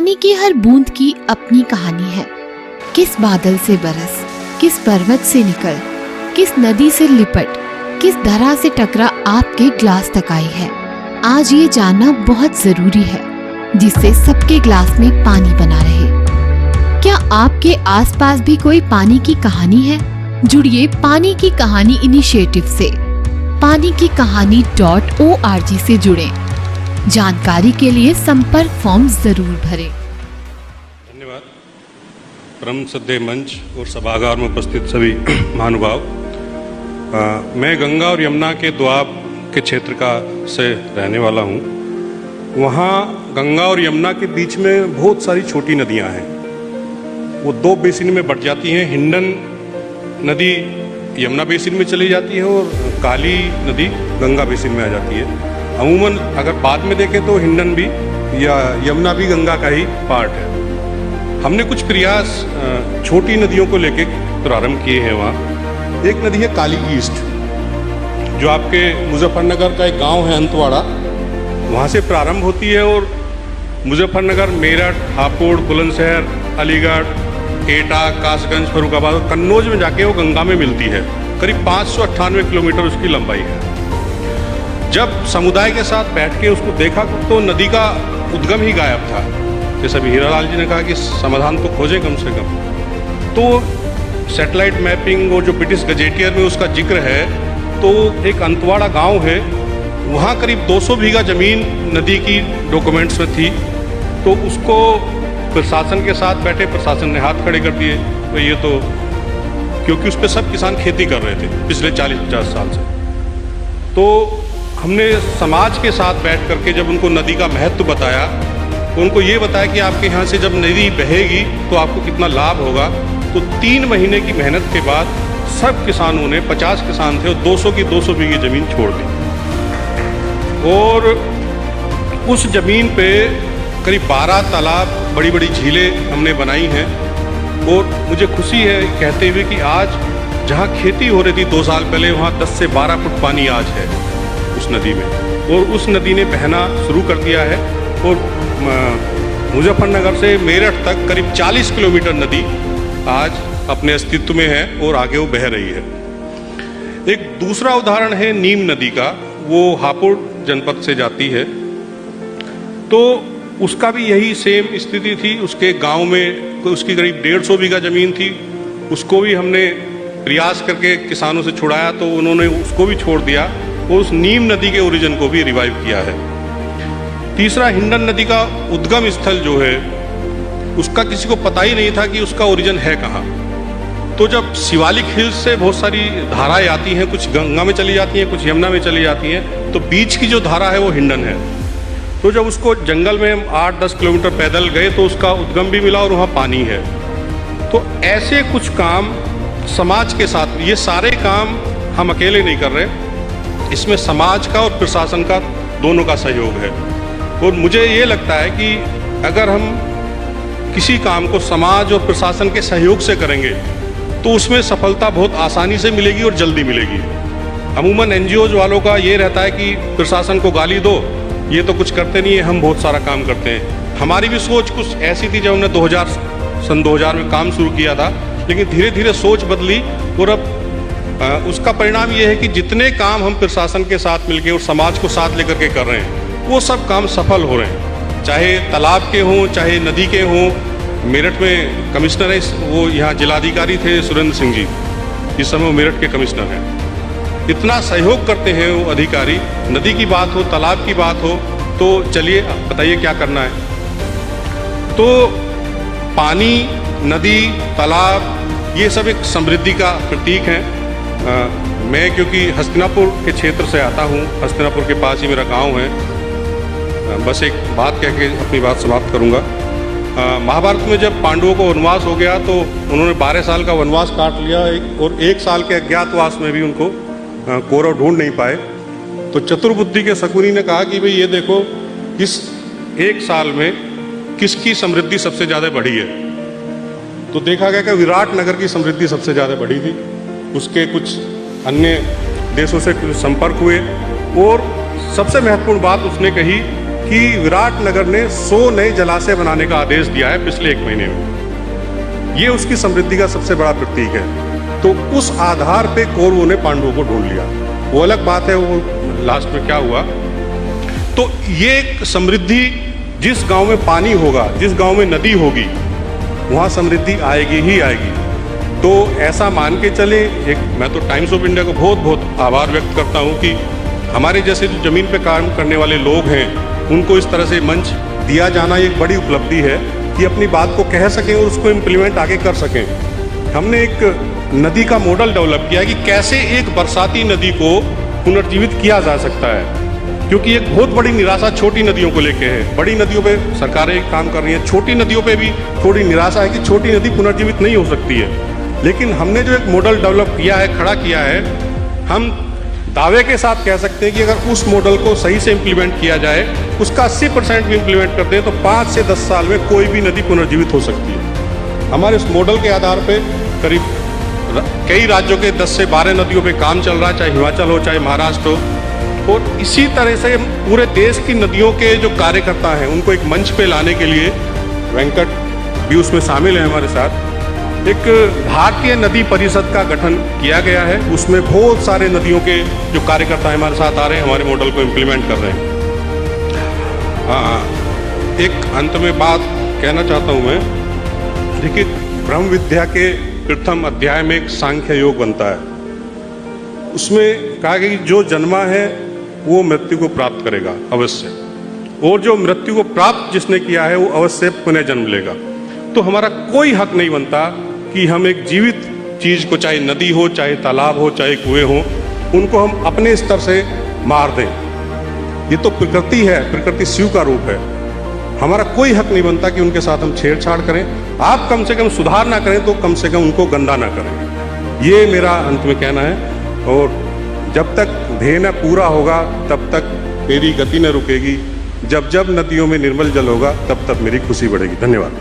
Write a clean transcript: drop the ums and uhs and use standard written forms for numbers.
पानी की हर बूंद की अपनी कहानी है। किस बादल से बरस, किस पर्वत से निकल, किस नदी से लिपट, किस धरा से टकरा आपके ग्लास तक आई है। आज ये जानना बहुत जरूरी है, जिससे सबके ग्लास में पानी बना रहे। क्या आपके आसपास भी कोई पानी की कहानी है? जुड़िए पानी की कहानी इनिशिएटिव से। पानी की कहानी.org से जुड़ें। जानकारी के लिए संपर्क फॉर्म जरूर भरें। धन्यवाद। परम श्रद्धेय मंच और सभागार में उपस्थित सभी महानुभाव, मैं गंगा और यमुना के दोआब के क्षेत्र का से रहने वाला हूँ। वहाँ गंगा और यमुना के बीच में बहुत सारी छोटी नदियाँ हैं। वो दो बेसिन में बट जाती हैं। हिंडन नदी यमुना बेसिन में चली जाती है और काली नदी गंगा बेसिन में आ जाती है। अमूमन अगर बाद में देखें तो हिंडन भी या यमुना भी गंगा का ही पार्ट है। हमने कुछ प्रयास छोटी नदियों को लेके प्रारंभ किए हैं। वहाँ एक नदी है काली ईस्ट, जो आपके मुजफ्फरनगर का एक गांव है अंतवाड़ा, वहाँ से प्रारंभ होती है और मुजफ्फरनगर, मेरठ, हापुड़, बुलंदशहर, अलीगढ़, एटा, कासगंज, फर्रुखाबाद और कन्नौज में जाके वो गंगा में मिलती है। करीब 598 किलोमीटर उसकी लंबाई है। जब समुदाय के साथ बैठ के उसको देखा तो नदी का उद्गम ही गायब था। जैसे अभी हीरालाल जी ने कहा कि समाधान तो खोजें कम से कम। तो सैटेलाइट मैपिंग और जो ब्रिटिश गजेटियर में उसका जिक्र है, तो एक अंतवाड़ा गांव है, वहाँ करीब 200 बीघा ज़मीन नदी की डॉक्यूमेंट्स में थी। तो उसको प्रशासन के साथ बैठे, प्रशासन ने हाथ खड़े कर दिए। तो ये तो क्योंकि उस पर सब किसान खेती कर रहे थे पिछले 40-50 साल से। तो हमने समाज के साथ बैठ करके जब उनको नदी का महत्व बताया, तो उनको ये बताया कि आपके यहाँ से जब नदी बहेगी तो आपको कितना लाभ होगा। तो 3 महीने की मेहनत के बाद सब किसानों ने, 50 किसान थे और 200 की 200 बीघी ज़मीन छोड़ दी और उस ज़मीन पे करीब 12 तालाब, बड़ी बड़ी झीलें हमने बनाई हैं। और मुझे खुशी है कहते हुए कि आज जहाँ खेती हो रही थी 2 साल पहले, वहाँ 10 से 12 फुट पानी आज है उस नदी में, और उस नदी ने बहना शुरू कर दिया है। और मुजफ्फरनगर से मेरठ तक करीब 40 किलोमीटर नदी आज अपने अस्तित्व में है और आगे वो बह रही है। एक दूसरा उदाहरण है नीम नदी का, वो हापुड़ जनपद से जाती है। तो उसका भी यही सेम स्थिति थी। उसके गांव में उसकी करीब 150 बीघा ज़मीन थी। उसको भी हमने प्रयास करके किसानों से छुड़ाया, तो उन्होंने उसको भी छोड़ दिया और उस नीम नदी के ओरिजिन को भी रिवाइव किया है। तीसरा, हिंडन नदी का उद्गम स्थल जो है, उसका किसी को पता ही नहीं था कि उसका ओरिजिन है कहाँ। तो जब शिवालिक हिल्स से बहुत सारी धाराएं आती हैं, कुछ गंगा में चली जाती हैं, कुछ यमुना में चली जाती हैं, तो बीच की जो धारा है वो हिंडन है। तो जब उसको जंगल में 8-10 किलोमीटर पैदल गए तो उसका उद्गम भी मिला और वहाँ पानी है। तो ऐसे कुछ काम समाज के साथ, ये सारे काम हम अकेले नहीं कर रहे, इसमें समाज का और प्रशासन का दोनों का सहयोग है। और मुझे ये लगता है कि अगर हम किसी काम को समाज और प्रशासन के सहयोग से करेंगे तो उसमें सफलता बहुत आसानी से मिलेगी और जल्दी मिलेगी। अमूमन NGOs वालों का ये रहता है कि प्रशासन को गाली दो, ये तो कुछ करते नहीं है, हम बहुत सारा काम करते हैं। हमारी भी सोच कुछ ऐसी थी जब हमने सन 2000 में काम शुरू किया था, लेकिन धीरे धीरे सोच बदली और अब उसका परिणाम ये है कि जितने काम हम प्रशासन के साथ मिलकर और समाज को साथ लेकर के कर रहे हैं, वो सब काम सफल हो रहे हैं। चाहे तालाब के हों, चाहे नदी के हों। मेरठ में कमिश्नर है, वो यहाँ जिलाधिकारी थे सुरेंद्र सिंह जी, इस समय वो मेरठ के कमिश्नर हैं। इतना सहयोग करते हैं वो अधिकारी। नदी की बात हो, तालाब की बात हो, तो चलिए बताइए क्या करना है। तो पानी, नदी, तालाब, ये सब एक समृद्धि का प्रतीक है। मैं क्योंकि हस्तिनापुर के क्षेत्र से आता हूँ, हस्तिनापुर के पास ही मेरा गांव है। बस एक बात कह के अपनी बात समाप्त करूँगा। महाभारत में जब पांडवों को वनवास हो गया तो उन्होंने 12 साल का वनवास काट लिया और 1 साल के अज्ञातवास में भी उनको कौरव ढूंढ नहीं पाए। तो चतुर्बुद्धि के शकुनी ने कहा कि भाई ये देखो, इस 1 साल में किसकी समृद्धि सबसे ज़्यादा बढ़ी है। तो देखा गया कि विराट नगर की समृद्धि सबसे ज़्यादा बढ़ी थी। उसके कुछ अन्य देशों से संपर्क हुए और सबसे महत्वपूर्ण बात उसने कही कि विराटनगर ने 100 नए जलाशय बनाने का आदेश दिया है पिछले 1 महीने में। ये उसकी समृद्धि का सबसे बड़ा प्रतीक है। तो उस आधार पे कौरवों ने पांडवों को ढूंढ लिया। वो अलग बात है वो लास्ट में क्या हुआ। तो ये एक समृद्धि, जिस गांव में पानी होगा, जिस गांव में नदी होगी, वहाँ समृद्धि आएगी ही आएगी। तो ऐसा मान के चले, मैं तो टाइम्स ऑफ इंडिया को बहुत बहुत आभार व्यक्त करता हूँ कि हमारे जैसे जो जमीन पे काम करने वाले लोग हैं उनको इस तरह से मंच दिया जाना एक बड़ी उपलब्धि है कि अपनी बात को कह सकें और उसको इम्प्लीमेंट आगे कर सकें। हमने एक नदी का मॉडल डेवलप किया कि कैसे एक बरसाती नदी को पुनर्जीवित किया जा सकता है, क्योंकि एक बहुत बड़ी निराशा छोटी नदियों को लेके है। बड़ी नदियों पे सरकारें काम कर रही हैं, छोटी नदियों पे भी थोड़ी निराशा है कि छोटी नदी पुनर्जीवित नहीं हो सकती है। लेकिन हमने जो एक मॉडल डेवलप किया है, खड़ा किया है, हम दावे के साथ कह सकते हैं कि अगर उस मॉडल को सही से इम्प्लीमेंट किया जाए, उसका 80% भी इम्प्लीमेंट कर दें तो 5 से 10 साल में कोई भी नदी पुनर्जीवित हो सकती है। हमारे उस मॉडल के आधार पे करीब कई राज्यों के 10 से 12 नदियों पे काम चल रहा है, चाहे हिमाचल हो चाहे महाराष्ट्र हो। और इसी तरह से पूरे देश की नदियों के जो कार्यकर्ता हैं उनको एक मंच पे लाने के लिए वेंकट भी उसमें शामिल है हमारे साथ। एक भारतीय नदी परिषद का गठन किया गया है, उसमें बहुत सारे नदियों के जो कार्यकर्ता हमारे साथ आ रहे हैं, हमारे मॉडल को इम्प्लीमेंट कर रहे हैं। एक अंत में बात कहना चाहता हूँ मैं, देखिए ब्रह्म विद्या के प्रथम अध्याय में एक सांख्य योग बनता है। उसमें कहा गया कि जो जन्मा है वो मृत्यु को प्राप्त करेगा अवश्य, और जो मृत्यु को प्राप्त जिसने किया है वो अवश्य पुनः जन्म लेगा। तो हमारा कोई हक नहीं बनता कि हम एक जीवित चीज को, चाहे नदी हो, चाहे तालाब हो, चाहे कुएं हो, उनको हम अपने स्तर से मार दें। ये तो प्रकृति है, प्रकृति शिव का रूप है। हमारा कोई हक नहीं बनता कि उनके साथ हम छेड़छाड़ करें। आप कम से कम सुधार ना करें तो कम से कम उनको गंदा ना करें। ये मेरा अंत में कहना है। और जब तक ध्येय न पूरा होगा तब तक मेरी गति न रुकेगी। जब जब नदियों में निर्मल जल होगा तब तक मेरी खुशी बढ़ेगी। धन्यवाद।